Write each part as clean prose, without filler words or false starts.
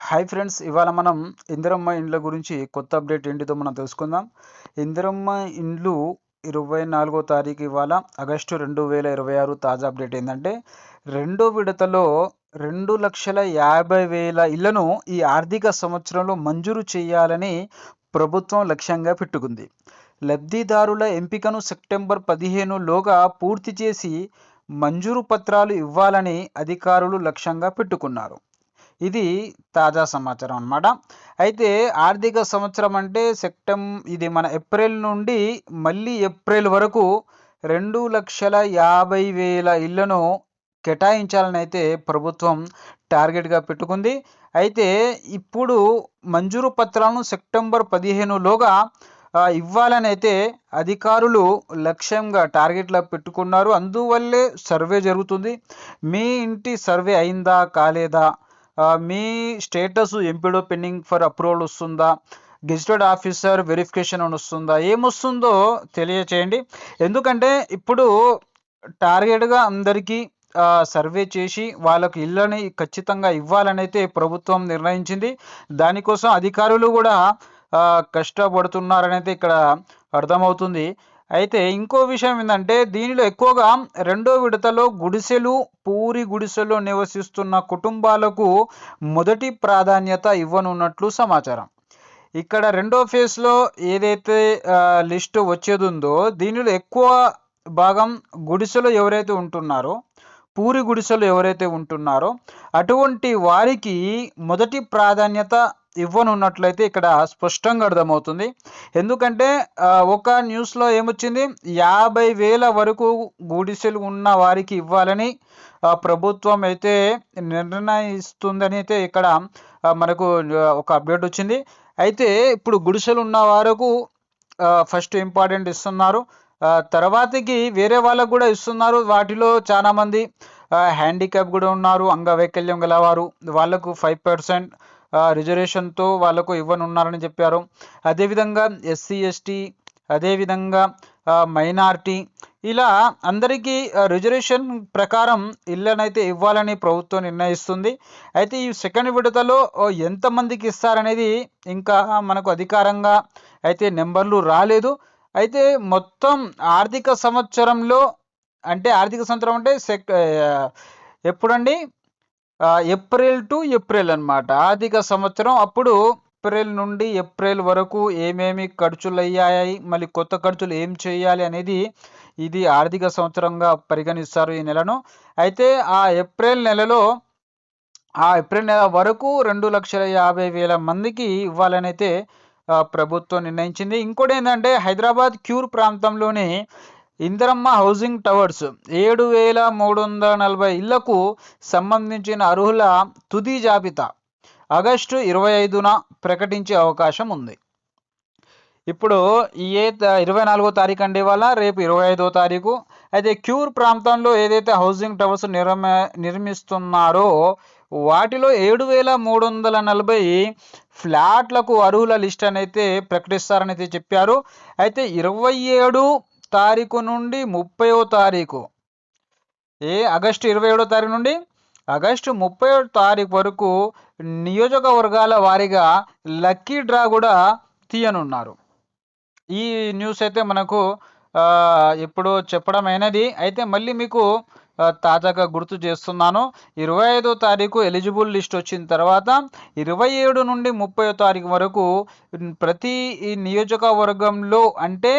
Hi friends, ఇవాళ మనం ఇందిరమ్మ ఇండ్ల గురించి కొత్త అప్డేట్ ఏంటిదో మనం తెలుసుకుందాం. ఇందిరమ్మ ఇండ్లు 24వ తారీఖు ఇవాళ ఆగస్టు 2026 తాజా అప్డేట్ ఏంటంటే, రెండో విడతలో 2,50,000 ఇళ్లను ఈ ఆర్థిక సంవత్సరంలో మంజూరు చేయాలని ప్రభుత్వం లక్ష్యంగా పెట్టుకుంది. లబ్ధిదారుల ఎంపికను సెప్టెంబర్ 15 లోగా పూర్తి చేసి మంజూరు పత్రాలు ఇవ్వాలని అధికారులు లక్ష్యంగా పెట్టుకున్నారు. ఇది తాజా సమాచారం అన్నమాట. అయితే ఆర్థిక సంవత్సరం అంటే ఇది మన ఏప్రిల్ నుండి మళ్ళీ ఏప్రిల్ వరకు 2,50,000 ఇళ్లను కేటాయించాలని అయితే ప్రభుత్వం టార్గెట్గా పెట్టుకుంది. అయితే ఇప్పుడు మంజూరు పత్రాలను సెప్టెంబర్ 15 లోగా ఇవ్వాలని అయితే అధికారులు లక్ష్యంగా టార్గెట్లా పెట్టుకున్నారు. అందువల్లే సర్వే జరుగుతుంది. మీ ఇంటి సర్వే అయిందా కాలేదా, మీ status MPDO pending for approval వస్తుందా, గెజిటెడ్ ఆఫీసర్ వెరిఫికేషన్ అని వస్తుందా, ఏమొస్తుందో తెలియచేయండి. ఎందుకంటే ఇప్పుడు టార్గెట్గా అందరికీ సర్వే చేసి వాళ్ళకు ఇళ్ళని ఖచ్చితంగా ఇవ్వాలని అయితే ప్రభుత్వం నిర్ణయించింది. దానికోసం అధికారులు కూడా కష్టపడుతున్నారని అయితే ఇక్కడ అర్థమవుతుంది. అయితే ఇంకో విషయం ఏంటంటే, దీనిలో ఎక్కువగా రెండో విడతలో పూరి గుడిసెలో నివసిస్తున్న కుటుంబాలకు మొదటి ప్రాధాన్యత ఇవ్వనున్నట్లు సమాచారం. ఇక్కడ రెండో ఫేజ్లో ఏదైతే లిస్టు వచ్చేది ఉందో, దీనిలో ఎక్కువ భాగం గుడిసెలో ఎవరైతే ఉంటున్నారో, పూరి గుడిసెలు ఎవరైతే ఉంటున్నారో అటువంటి వారికి మొదటి ప్రాధాన్యత ఇవ్వనున్నట్లయితే ఇక్కడ స్పష్టంగా అర్థమవుతుంది. ఎందుకంటే ఒక న్యూస్లో ఏమొచ్చింది, 50,000 వరకు గుడిసెలు ఉన్న వారికి ఇవ్వాలని ప్రభుత్వం అయితే నిర్ణయిస్తుందని అయితే ఇక్కడ మనకు ఒక అప్డేట్ వచ్చింది. అయితే ఇప్పుడు గుడిసెలు ఉన్న వారికి ఫస్ట్ ఇంపార్టెంట్ ఇస్తున్నారు. తర్వాతకి వేరే వాళ్ళకు కూడా ఇస్తున్నారు. వాటిలో చాలామంది హ్యాండిక్యాప్ కూడా ఉన్నారు, అంగవైకల్యం గలవారు, వాళ్ళకు 5% రిజర్వేషన్తో వాళ్ళకు ఇవ్వనున్నారని చెప్పారు. అదేవిధంగా ఎస్సీ ఎస్టీ, అదేవిధంగా మైనార్టీ, ఇలా అందరికీ రిజర్వేషన్ ప్రకారం ఇళ్ళనైతే ఇవ్వాలని ప్రభుత్వం నిర్ణయిస్తుంది. అయితే ఈ సెకండ్ విడతలో ఎంతమందికి ఇస్తారనేది ఇంకా మనకు అధికారంగా అయితే నెంబర్లు రాలేదు. అయితే మొత్తం ఆర్థిక సంవత్సరంలో అంటే ఎప్పుడండి, ఏప్రిల్ టు ఏప్రిల్ అన్నమాట ఆర్థిక సంవత్సరం. అప్పుడు ఏప్రిల్ నుండి ఏప్రిల్ వరకు ఏమేమి ఖర్చులు అయ్యాయి, మళ్ళీ కొత్త ఖర్చులు ఏం చేయాలి అనేది ఇది ఆర్థిక సంవత్సరంగా పరిగణిస్తారు ఈ నెలను. అయితే ఆ ఏప్రిల్ నెల వరకు 2,50,000 మందికి ఇవ్వాలని అయితే ప్రభుత్వం నిర్ణయించింది. ఇంకోటి ఏంటంటే, హైదరాబాద్ క్యూర్ ప్రాంతంలోని ఇందిరమ్మ హౌసింగ్ టవర్స్ 7,340 ఇళ్లకు సంబంధించిన అర్హుల తుది జాబితా ఆగస్టు 25న ప్రకటించే అవకాశం ఉంది. ఇప్పుడు 24వ తారీఖు అండి ఇవాళ, రేపు 25వ తారీఖు. అయితే క్యూర్ ప్రాంతంలో ఏదైతే హౌసింగ్ టవర్స్ నిర్మిస్తున్నారో వాటిలో 7,340 ఫ్లాట్లకు అర్హుల లిస్ట్ అయితే ప్రకటిస్తారని అయితే చెప్పారు. అయితే 27 తారీఖు నుండి 30వ తారీఖు, ఆగస్టు 27వ తారీఖు నుండి ఆగస్టు 30వ తారీఖు వరకు నియోజకవర్గాల వారీగా లక్కీ డ్రా కూడా తీయనున్నారు. ఈ న్యూస్ అయితే మనకు ఎప్పుడో చెప్పడం అయినది. అయితే మళ్ళీ మీకు తాజాగా గుర్తు చేస్తున్నాను. 25వ తారీఖు ఎలిజిబుల్ లిస్ట్ వచ్చిన తర్వాత 27 నుండి 30వ తారీఖు వరకు ప్రతి నియోజకవర్గంలో అంటే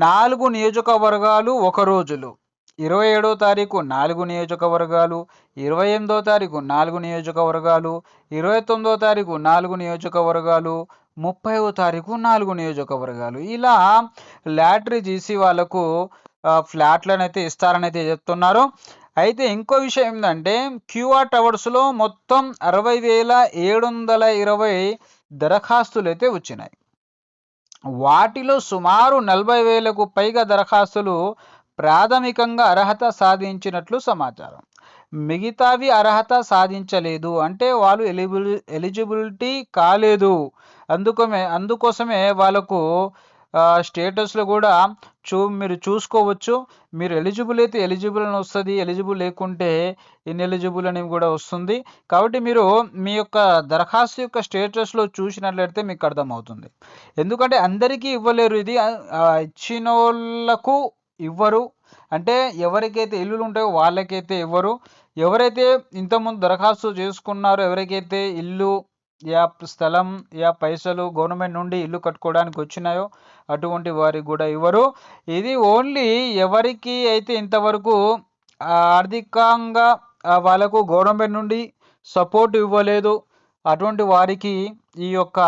4 నియోజకవర్గాలు ఒక రోజులు, 27వ తారీఖు 4 నియోజకవర్గాలు, 28వ తారీఖు 4 నియోజకవర్గాలు, 29వ తారీఖు 4 నియోజకవర్గాలు, 30వ తారీఖు 4 నియోజకవర్గాలు, ఇలా లాటరీ తీసి వాళ్ళకు ఫ్లాట్లను అయితే ఇస్తారని అయితే చెప్తున్నారు. అయితే ఇంకో విషయం ఏంటంటే, క్యూఆర్ టవర్స్లో మొత్తం 60,720 దరఖాస్తులు అయితే వచ్చినాయి. వాటిలో సుమారు 40,000కు పైగా దరఖాస్తులు ప్రాథమికంగా అర్హత సాధించినట్లు సమాచారం. మిగతావి అర్హత సాధించలేదు, అంటే వాళ్ళు ఎలిజిబిలిటీ కాలేదు. అందుకోసమే వాళ్ళకు స్టేటస్లో కూడా మీరు చూసుకోవచ్చు. మీరు ఎలిజిబుల్ అయితే ఎలిజిబుల్ అని వస్తుంది, ఎలిజిబుల్ లేకుంటే ఇన్ఎలిజిబుల్ అని కూడా వస్తుంది. కాబట్టి మీరు మీ యొక్క దరఖాస్తు యొక్క స్టేటస్లో చూసినట్లయితే మీకు అర్థమవుతుంది. ఎందుకంటే అందరికీ ఇవ్వలేరు, ఇది ఇచ్చిన వాళ్ళకు ఇవ్వరు. అంటే ఎవరికైతే ఇల్లులు ఉంటాయో వాళ్ళకైతే ఇవ్వరు. ఎవరైతే ఇంతకుముందు దరఖాస్తు చేసుకున్నారో, ఎవరికైతే ఇల్లు యా స్థలం యా పైసలు గవర్నమెంట్ నుండి ఇల్లు కట్టుకోవడానికి వచ్చినాయో అటువంటి వారికి కూడా ఇవ్వరు. ఇది ఓన్లీ ఎవరికి అయితే ఇంతవరకు ఆర్థికంగా వాళ్ళకు గవర్నమెంట్ నుండి సపోర్ట్ ఇవ్వలేదు అటువంటి వారికి ఈ యొక్క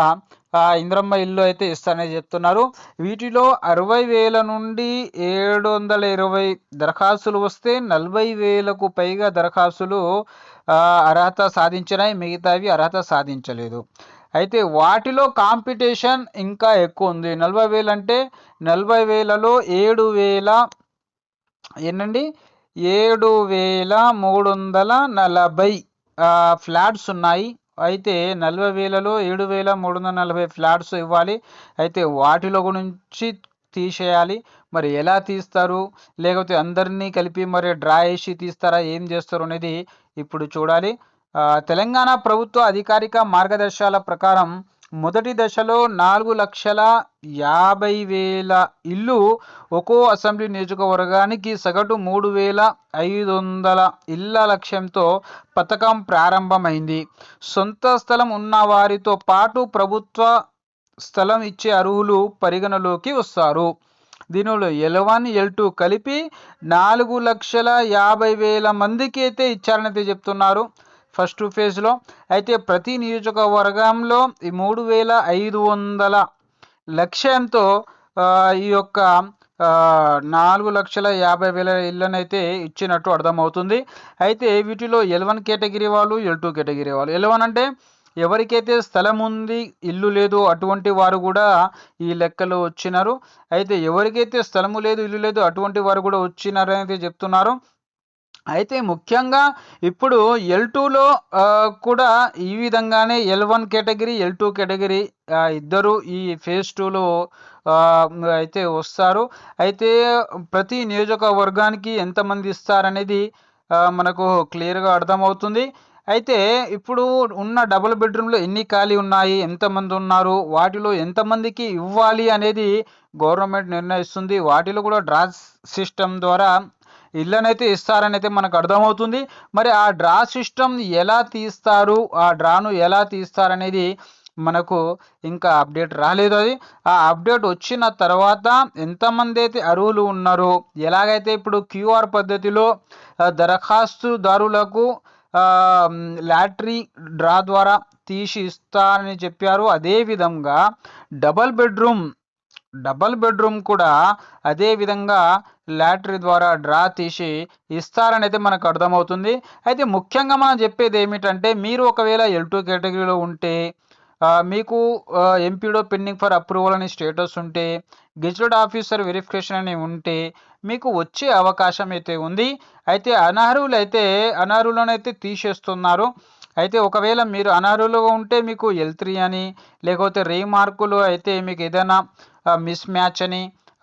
ఇంద్రమ్మ ఇల్లు అయితే ఇస్తారని చెప్తున్నారు. వీటిలో 60,000 నుండి 720 దరఖాస్తులు వస్తే 40,000కు పైగా దరఖాస్తులు అర్హత సాధించినాయి, మిగతావి అర్హత సాధించలేదు. అయితే వాటిలో కాంపిటీషన్ ఇంకా ఎక్కువ ఉంది. 40,000 అంటే 40,000లో 7,000 ఏంటండి 7,340 ఫ్లాట్స్ ఉన్నాయి. అయితే 40,000లో 7,340 ఫ్లాట్స్ ఇవ్వాలి. అయితే వాటిలో గురించి తీసేయాలి. మరి ఎలా తీస్తారు, లేకపోతే అందరినీ కలిపి మరి డ్రా వేసి తీస్తారా, ఏం చేస్తారు అనేది ఇప్పుడు చూడాలి. తెలంగాణ ప్రభుత్వ అధికారిక మార్గదర్శకాల ప్రకారం మొదటి దశలో 4,50,000 ఇల్లు ఒక్కో అసెంబ్లీ నియోజకవర్గానికి సగటు 3,500 ఇళ్ల లక్ష్యంతో పథకం ప్రారంభమైంది. సొంత స్థలం ఉన్న వారితో పాటు ప్రభుత్వ స్థలం ఇచ్చే అర్హులు పరిగణలోకి వస్తారు. దీనిలో L1, L2 కలిపి 4,50,000 మందికి అయితే ఇచ్చారనైతే చెప్తున్నారు ఫస్ట్ ఫేజ్లో. అయితే ప్రతి నియోజకవర్గంలో ఈ 3,500 లక్ష్యంతో ఈ యొక్క 4,50,000 ఇళ్ళనైతే ఇచ్చినట్టు అర్థమవుతుంది. అయితే వీటిలో L1 కేటగిరీ వాళ్ళు, L2 కేటగిరీ వాళ్ళు. L1 అంటే ఎవరికైతే స్థలం ఉంది, ఇల్లు లేదు అటువంటి వారు కూడా ఈ లెక్కలో వచ్చినారు. అయితే ఎవరికైతే స్థలము లేదు, ఇల్లు లేదు అటువంటి వారు కూడా వచ్చినారని అయితే చెప్తున్నారు. అయితే ముఖ్యంగా ఇప్పుడు L2లో కూడా ఈ విధంగానే L1 కేటగిరీ, L2 కేటగిరీ ఇద్దరు ఈ ఫేజ్ 2లో అయితే వస్తారు. అయితే ప్రతి నియోజకవర్గానికి ఎంతమంది ఇస్తారనేది మనకు క్లియర్గా అర్థమవుతుంది. అయితే ఇప్పుడు ఉన్న డబుల్ బెడ్రూమ్లో ఎన్ని ఖాళీ ఉన్నాయి, ఎంతమంది ఉన్నారు, వాటిలో ఎంతమందికి ఇవ్వాలి అనేది గవర్నమెంట్ నిర్ణయిస్తుంది. వాటిలో కూడా డ్రా సిస్టమ్ ద్వారా ఇళ్ళనైతే ఇస్తారని అయితే మనకు అర్థమవుతుంది. మరి ఆ డ్రా సిస్టమ్ ఎలా తీస్తారు, ఆ డ్రాను ఎలా తీస్తారనేది మనకు ఇంకా అప్డేట్ రాలేదు. అది ఆ అప్డేట్ వచ్చిన తర్వాత ఎంతమంది అయితే అర్హులు ఉన్నారో, ఎలాగైతే ఇప్పుడు QR పద్ధతిలో దరఖాస్తుదారులకు లాటరీ డ్రా ద్వారా తీసి ఇస్తారని చెప్పారు. అదేవిధంగా డబల్ బెడ్రూమ్ కూడా అదే విధంగా లాటరీ ద్వారా డ్రా తీసి ఇస్తారని అయితే మనకు అర్థమవుతుంది. అయితే ముఖ్యంగా మనం చెప్పేది ఏమిటంటే, మీరు ఒకవేళ L2 కేటగిరీలో ఉంటే మీకు ఎంపీడో పెండింగ్ ఫర్ అప్రూవల్ అని స్టేటస్ ఉంటే, గెజిటెడ్ ఆఫీసర్ వెరిఫికేషన్ అని ఉంటే మీకు వచ్చే అవకాశం అయితే ఉంది. అయితే అనర్హులనైతే తీసేస్తున్నారు. అయితే ఒకవేళ మీరు అనర్హులుగా ఉంటే మీకు L3 అని, లేకపోతే రీమార్కులు అయితే మీకు ఏదైనా మిస్ మ్యాచ్ అని,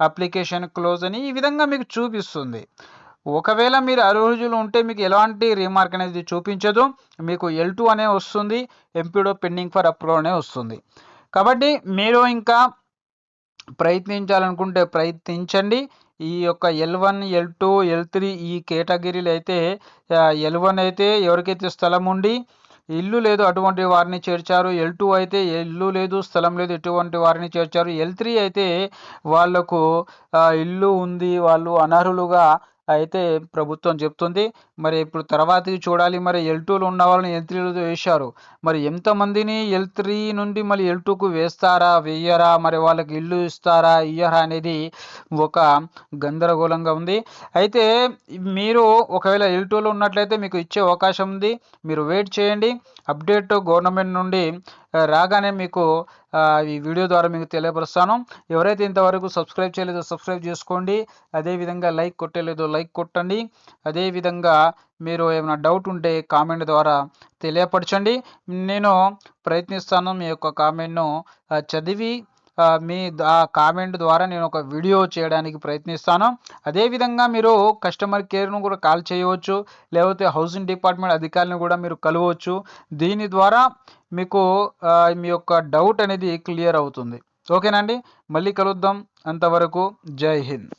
అప్లికేషన్ క్లోజ్ అని ఈ విధంగా మీకు చూపిస్తుంది. ఒకవేళ మీరు అర్హులు ఉంటే మీకు ఎలాంటి రీమార్క్ అనేది చూపించదు, మీకు L2 అనే వస్తుంది, ఎంపీడో పెండింగ్ ఫర్ అప్రూవల్ అనే వస్తుంది. కాబట్టి మీరు ఇంకా ప్రయత్నించాలనుకుంటే ప్రయత్నించండి. ఈ యొక్క L1, L2, L3 ఈ కేటగిరీలు అయితే L1 అయితే ఎవరికైతే స్థలం ఉండి ఇల్లు లేదు అటువంటి వారిని చేర్చారు. L2 అయితే ఇల్లు లేదు, స్థలం లేదు, ఇటువంటి వారిని చేర్చారు. L3 అయితే వాళ్లకు ఇల్లు ఉంది, వాళ్ళు అనర్హులుగా అయితే ప్రభుత్వం చెప్తుంది. మరి ఇప్పుడు తర్వాతకి చూడాలి. మరి L2లో ఉన్న వాళ్ళని L3లో వేశారు. మరి ఎంతమందిని L3 నుండి మళ్ళీ L2కు వేస్తారా, వెయ్యరా, మరి వాళ్ళకి ఇల్లు ఇస్తారా, ఇయ్యరా అనేది ఒక గందరగోళంగా ఉంది. అయితే మీరు ఒకవేళ L2లో ఉన్నట్లయితే మీకు ఇచ్చే అవకాశం ఉంది. మీరు వెయిట్ చేయండి. అప్డేట్ గవర్నమెంట్ నుండి రాగానే మీకు ఈ వీడియో ద్వారా మీకు తెలియపరుస్తాను. ఎవరైతే ఇంతవరకు సబ్స్క్రైబ్ చేయలేదో సబ్స్క్రైబ్ చేసుకోండి. అదేవిధంగా లైక్ కొట్టలేదో లైక్ కొట్టండి. అదేవిధంగా మీరు ఏమైనా డౌట్ ఉంటే కామెంట్ ద్వారా తెలియపరచండి. నేను ప్రయత్నిస్తాను మీ యొక్క కామెంట్ను చదివి మీ కామెంట్ ద్వారా నేను ఒక వీడియో చేయడానికి ప్రయత్నిస్తాను. అదేవిధంగా మీరు కస్టమర్ కేర్ను కూడా కాల్ చేయవచ్చు, లేకపోతే హౌసింగ్ డిపార్ట్మెంట్ అధికారులను కూడా మీరు కలవచ్చు. దీని ద్వారా మీకు మీ యొక్క డౌట్ అనేది క్లియర్ అవుతుంది. ఓకేనండి, మళ్ళీ కలుద్దాం. అంతవరకు జై హింద్.